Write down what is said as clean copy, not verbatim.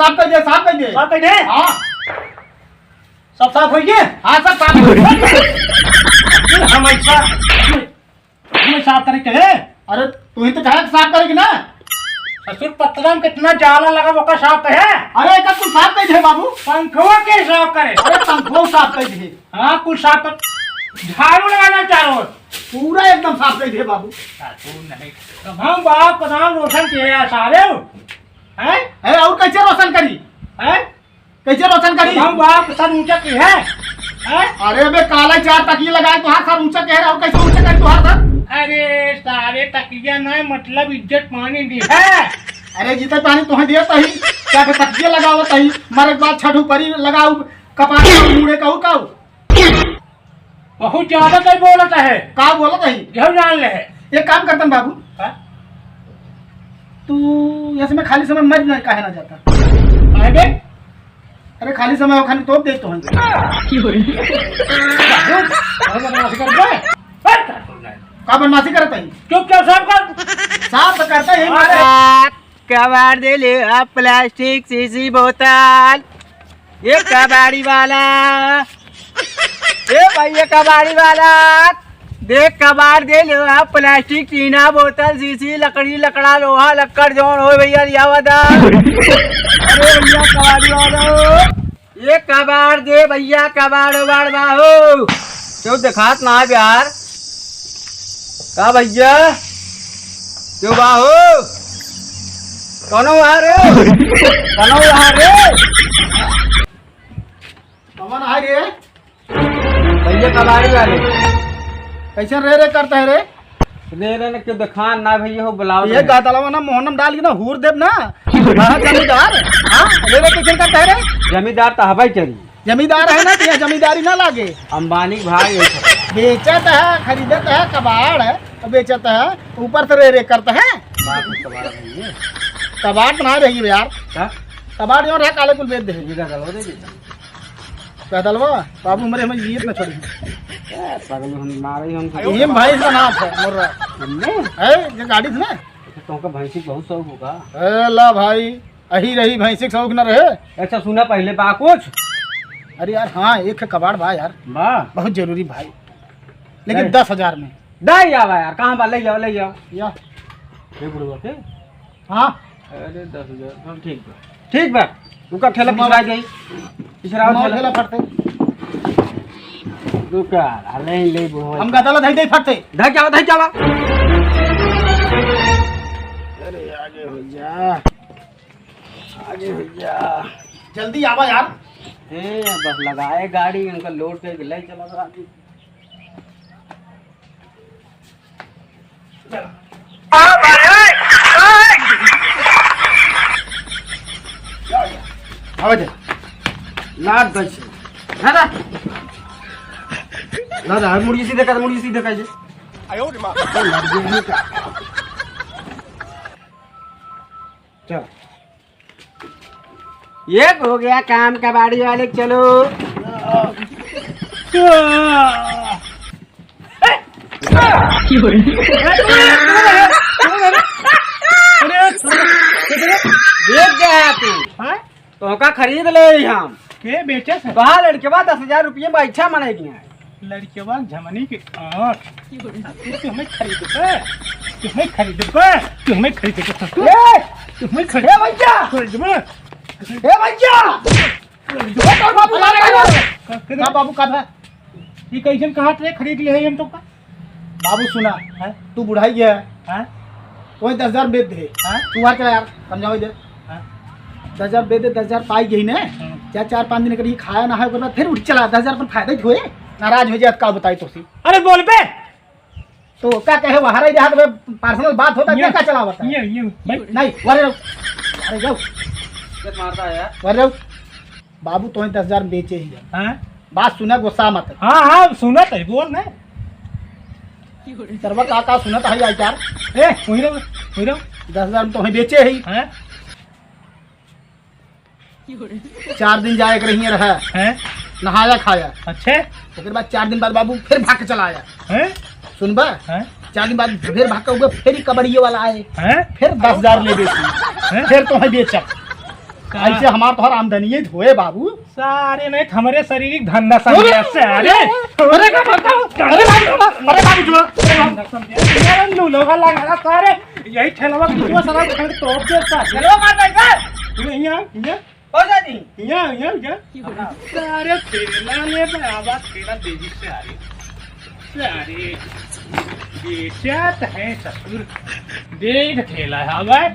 साफ कर दे, साफ कर दे, साफ कर दे। हाँ सब साफ हो गए। हाँ सब साफ कर दे। हम ऐसा हमें साफ करे कहे। अरे तू ही तो कहे साफ करेगी ना। ससुर पत्रा में कितना जाला लगा वो साफ करे। अरे एक तू साफ कर दे बाबू। पंखवा के साफ करे। अरे पंखों साफ कर दे। हाँ कुछ साफ कर, झाड़ू लगाना चारों ओर। पूरा एकदम साफ कर दे बाबू। नहीं हम बाप का नाम रोशन किया सारे हैं। है और कैसे रोशन करी हैं? कैसे रोशन करी हम बाप सर ऊंचा की है। अरे बे काला 4 तकिए लगाए तो हाथ सर ऊंचा कह रहा हूँ, कैसे ऊंचा कह तू हाथ सर। अरे सारे तकिया नहीं मतलब इज्जत पानी दी है। अरे जीते पानी तुम्हें दिया तही क्या तकिए लगाओ तही मारे बाद छठ ऊपरी लगाऊ कपाट मुड़े कहू कहू बहुत ज्यादा कहीं बोलता है। का बोला तही जो जान ले एक काम करता बाबू, तू ऐसे में खाली समय मर नहीं काहे ना जाता। अरे अरे खाली समय खाली तो देख तो का बदमाशी करता ही चुपचाप साफ कर। साफ तो करता ही मारे। कबाड़ दे ले आप प्लास्टिक शीशी बोतल। ये कबाड़ी वाला, ए भैया कबाड़ी वाला देख कबाड़ दे लो आप प्लास्टिक टीना बोतल शीशी लकड़ी लकड़ा लोहा लक्कड़ जौन हो भैया दिया वादा। अरे भैया कबाड़ी वाला ये कबाड़ दे भैया कबाड़ उबाड़ बाहो क्यों दिखात ना है यार का भैया क्यों बाहो कौन वहाँ रे कौन वहाँ रे कौन है रे भैया कबाड़ी वाले कैसे रे रे करता है रे रे क्यों दिखान ना भैया हो बुलाओ ये गातलवा ना मोहनम डाल के ना हूर देव ना हाँ जमींदार। हाँ रे रे कैसे करता है रे जमींदार तो हवाई चली जमींदार है ना तो यहाँ जमींदारी ना लागे। अंबानी भाई बेचत है खरीदत है कबाड़ है बेचत है ऊपर से रे रे करता है। कबाड़ बना रही यार कबाड़ जो रहा काले कुल बेच दे कहलवा बाबू मरे हमें जीत ना छोड़ी ये भाई इसका नाम है मोर रहा है ये गाड़ी थी ना तुमका भैंसी बहुत शौक होगा। ला भाई अही रही भैंसी शौक न रहे। अच्छा सुना पहले बा कुछ। अरे यार हाँ एक है कबाड़ भाई यार बहुत जरूरी भाई लेकिन 10,000 में दे जावा यार कहाँ बा ले जाओ या के हाँ अरे 10,000 ठीक बा उनका ठेला पिछड़ा जाई पिछड़ा ठेला फटते रुका ले ले बुढ़वा हम गदला धई दे फटते धक जावा अरे आगे भैया जल्दी आवा यार। बस लगाए गाड़ी उनका लोड करके ले चला गाड़ी आवाज लाट दछ ना मुड़ी सीधे कर जे आयो रे मां चल ये हो गया काम कबाड़ी वाले चलो देख गया तू तो का खरीद ले हम के बेचे से कहा लड़के बाद 10,000 रुपये में इच्छा मनेगी लड़के बाद झमनी के तुम्हें खरीदे तुम्हें खरीदे तुम्हें खरीदे भैया बाबू का था ये कैसे कहा थे खरीद लिए हम तो का बाबू सुना है तू बुढ़ाई है वही 10,000 बेच दे तू चला यार समझाओ दे 10,000 बेच दे 10,000 पाई गई ने चार 4-5 दिन करी खाया ना है उसके बाद फिर उठ चला 10,000 पर फायदा हुए नाराज हो जाए का बताई तो सी। अरे बोल पे तो क्या कहे वहां रही हाथ में पर्सनल बात होता क्या चला होता ये नहीं वरे अरे जाओ मारता है वरे बाबू तो 10,000 बेचे ही हाँ बात सुना गुस्सा मत। हाँ सुना तो बोल ना सर्वा का सुना तो है यार ए वही रहो 10,000 तो बेचे ही 4 दिन जाए कर रही रहा नहाया खाया अच्छा उसके बाद 4 दिन बाद बाबू फिर भाग के चला आया सुनबा 4 दिन बाद फिर भाग के फिर कबड़िए वाला आए फिर 10,000 ले बेची फिर तो है बेचा ऐसे हमार तोहर आमदनी होए बाबू। सारे नहीं हमारे शारीरिक धंधा समझे सारे। अरे का बाबू, अरे बाबू जो लू लोग लगा सारे यही ठेलवा को सारा तो देता चलो मार बैठ यहाँ हो जाती यहाँ सारे ठेला ले आवाज ठेला तेजी से आ रही सारे बेचात है ससुर देख ठेला है भाई